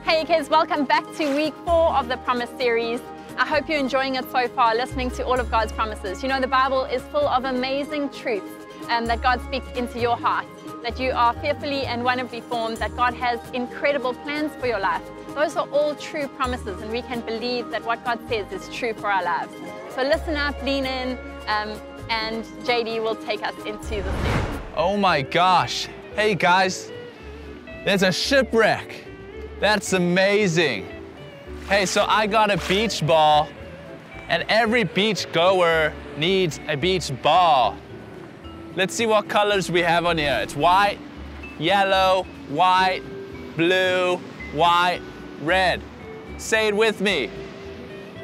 Hey kids, welcome back to week 4 of the Promise series. I hope you're enjoying it so far, listening to all of God's promises. You know, the Bible is full of amazing truths that God speaks into your heart, that you are fearfully and wonderfully formed, that God has incredible plans for your life. Those are all true promises, and we can believe that what God says is true for our lives. So listen up, lean in, and JD will take us into the series. Oh my gosh. Hey guys, there's a shipwreck. That's amazing. Hey, so I got a beach ball, and every beach goer needs a beach ball. Let's see what colors we have on here. It's white, yellow, white, blue, white, red. Say it with me.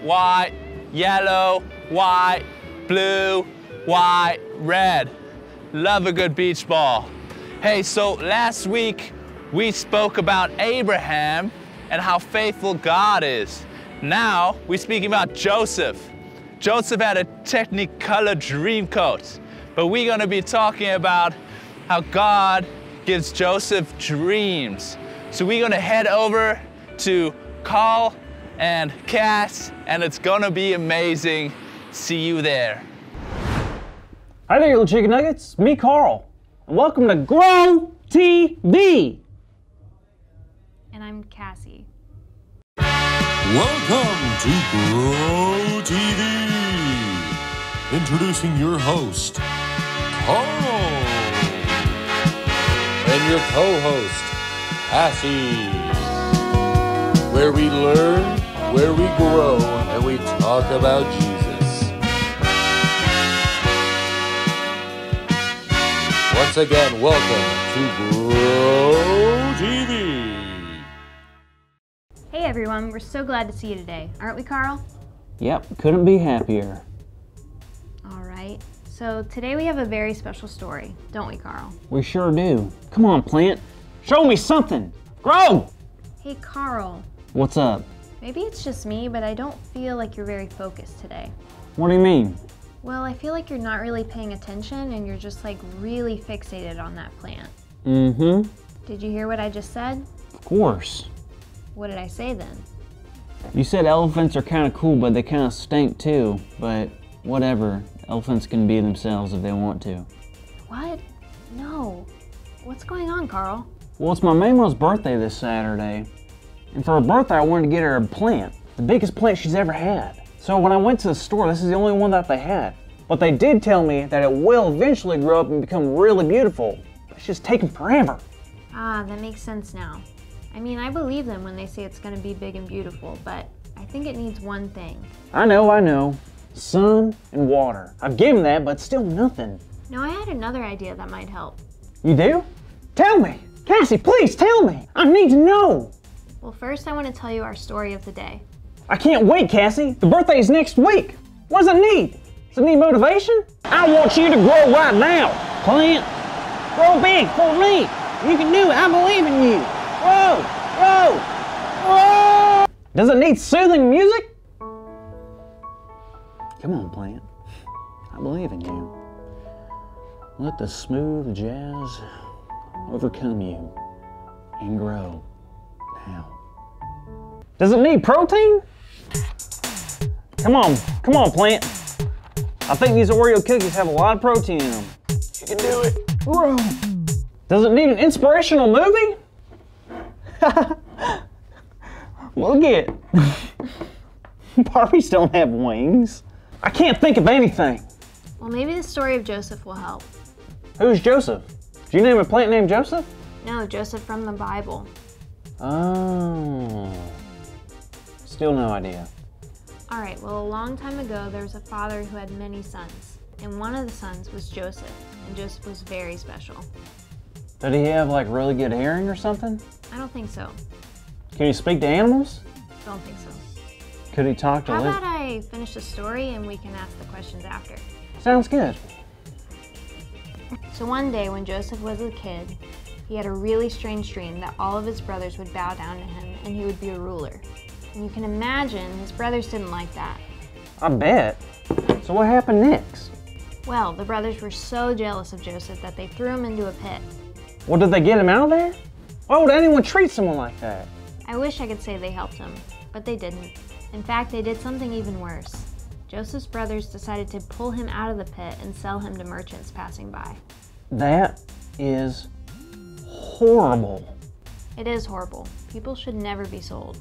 White, yellow, white, blue, white, red. Love a good beach ball. Hey, so last week we spoke about Abraham and how faithful God is. Now we're speaking about Joseph. Joseph had a Technicolor dream coat, but we're gonna be talking about how God gives Joseph dreams. So we're gonna head over to Carl and Cass, and it's gonna be amazing. See you there. Hi there, little chicken nuggets. Me, Carl, and welcome to Grow TV. And I'm Cassie. Welcome to Grow TV. Introducing your host, Carl. And your co-host, Cassie. Where we learn, where we grow, and we talk about Jesus. Once again, welcome to Grow TV. Hey everyone, we're so glad to see you today. Aren't we, Carl? Yep, couldn't be happier. All right, so today we have a very special story, don't we, Carl? We sure do. Come on, Plant. Show me something. Grow! Hey, Carl. What's up? Maybe it's just me, but I don't feel like you're very focused today. What do you mean? Well, I feel like you're not really paying attention and you're just like really fixated on that plant. Mm-hmm. Did you hear what I just said? Of course. What did I say then? You said elephants are kind of cool, but they kind of stink too. But whatever. Elephants can be themselves if they want to. What? No. What's going on, Carl? Well, it's my Mama's birthday this Saturday. And for her birthday, I wanted to get her a plant. The biggest plant she's ever had. So when I went to the store, this is the only one that they had. But they did tell me that it will eventually grow up and become really beautiful. It's just taking forever. Ah, that makes sense now. I mean, I believe them when they say it's going to be big and beautiful, but I think it needs one thing. I know. Sun and water. I've given that, but still nothing. No, I had another idea that might help. You do? Tell me! Cassie, please tell me! I need to know! Well, first I want to tell you our story of the day. I can't wait, Cassie! The birthday is next week! What does it need? Does it need motivation? I want you to grow right now! Plant! Grow big for me! You can do it! I believe in you! Grow! Does it need soothing music? Come on, plant. I believe in you. Let the smooth jazz overcome you and grow now. Does it need protein? Come on, plant. I think these Oreo cookies have a lot of protein in them. You can do it. Grow. Does it need an inspirational movie? Look it. Barbies don't have wings. I can't think of anything. Well, maybe the story of Joseph will help. Who's Joseph? Did you name a plant named Joseph? No, Joseph from the Bible. Oh. Still no idea. All right, well, a long time ago, there was a father who had many sons, and one of the sons was Joseph, and Joseph was very special. Did he have like really good hearing or something? I don't think so. Can he speak to animals? Don't think so. Could he talk to How Liz? about I finish the story and we can ask the questions after? Sounds good. So one day when Joseph was a kid, he had a really strange dream that all of his brothers would bow down to him and he would be a ruler. And you can imagine his brothers didn't like that. I bet. So what happened next? Well, the brothers were so jealous of Joseph that they threw him into a pit. Well, did they get him out of there? Why would anyone treat someone like that? I I wish I could say they helped him, but they didn't. In fact, they did something even worse. Joseph's brothers decided to pull him out of the pit and sell him to merchants passing by. That is horrible. It is horrible. People should never be sold.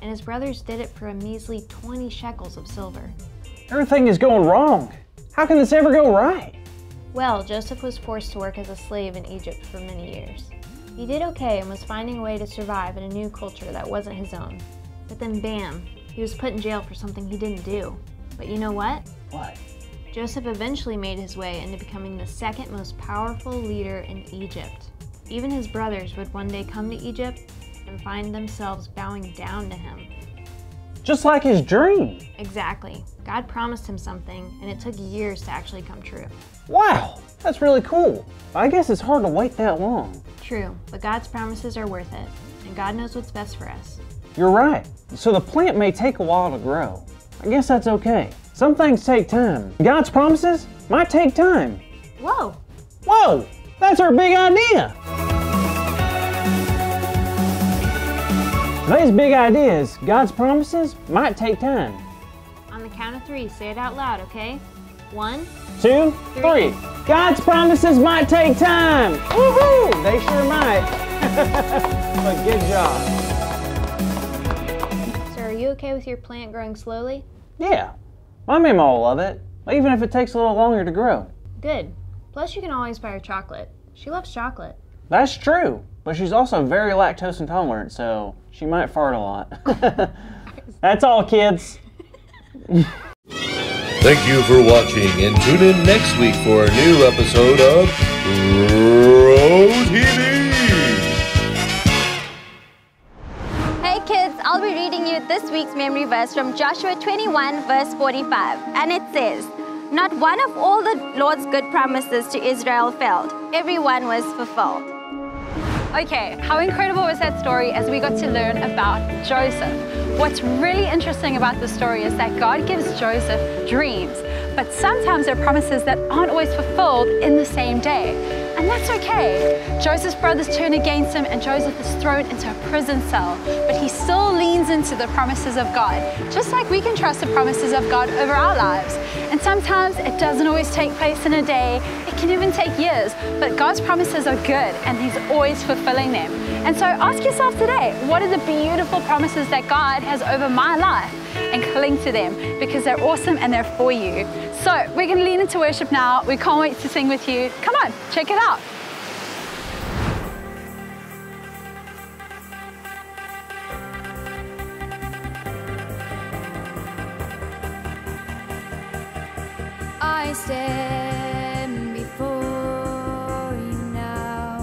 And his brothers did it for a measly 20 shekels of silver. Everything is going wrong. How can this ever go right? Well, Joseph was forced to work as a slave in Egypt for many years. He did okay and was finding a way to survive in a new culture that wasn't his own. But then bam, he was put in jail for something he didn't do. But you know what? What? Joseph eventually made his way into becoming the second most powerful leader in Egypt. Even his brothers would one day come to Egypt and find themselves bowing down to him. Just like his dream. Exactly. God promised him something, and it took years to actually come true. Wow, that's really cool. I guess it's hard to wait that long. True, but God's promises are worth it, and God knows what's best for us. You're right. So the plant may take a while to grow. I guess that's okay. Some things take time. God's promises might take time. Whoa! Whoa, that's our big idea. Today's big idea is God's promises might take time. On the count of 3, say it out loud, okay? 1, 2, 3. God's promises might take time. Woohoo! They sure might. But good job. So are you okay with your plant growing slowly? Yeah, my mama will love it, even if it takes a little longer to grow. Good. Plus you can always buy her chocolate. She loves chocolate. That's true, but she's also very lactose intolerant, so she might fart a lot. That's all, kids. Thank you for watching, and tune in next week for a new episode of Pro TV. Hey kids, I'll be reading you this week's memory verse from Joshua 21 verse 45, and it says, "Not one of all the Lord's good promises to Israel failed. Every one was fulfilled." Okay, how incredible was that story as we got to learn about Joseph? What's really interesting about the story is that God gives Joseph dreams, but sometimes there are promises that aren't always fulfilled in the same day. And that's okay. Joseph's brothers turn against him and Joseph is thrown into a prison cell, but he still leans into the promises of God, just like we can trust the promises of God over our lives. And sometimes it doesn't always take place in a day, it can even take years, but God's promises are good and He's always fulfilling them. And so ask yourself today, what are the beautiful promises that God has over my life? And cling to them because they're awesome and they're for you. So we're going to lean into worship now. We can't wait to sing with you. Come on, check it out. I stand before you now,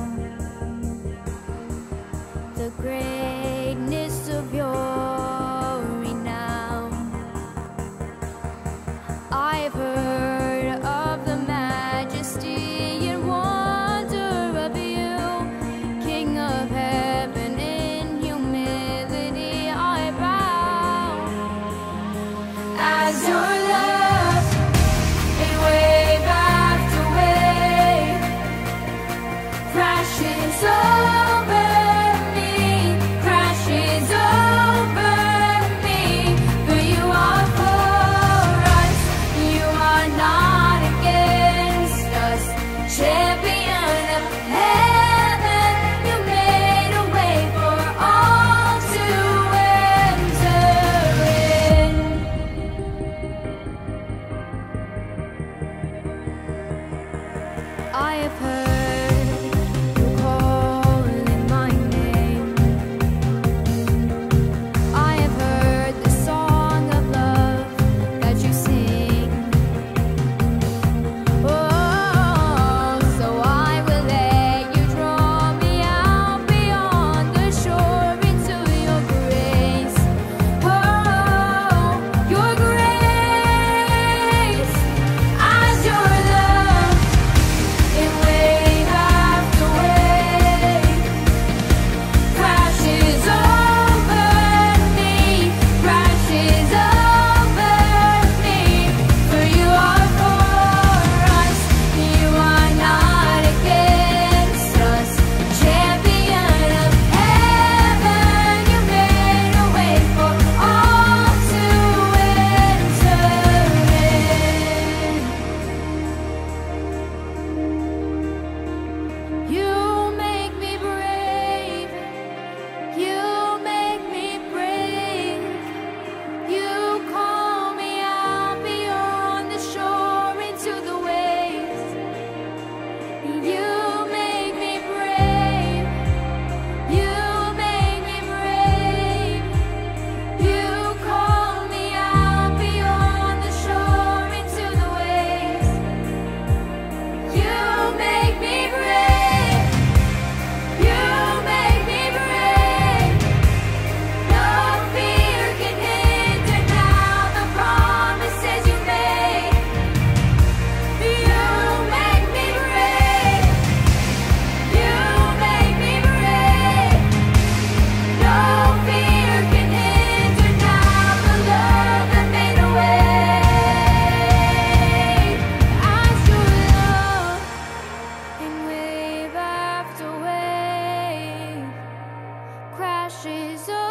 the greatness of your renown. I've heard of the majesty and wonder of you, King of heaven. In humility I bow as your love. Wave after wave crashes over me, ashes.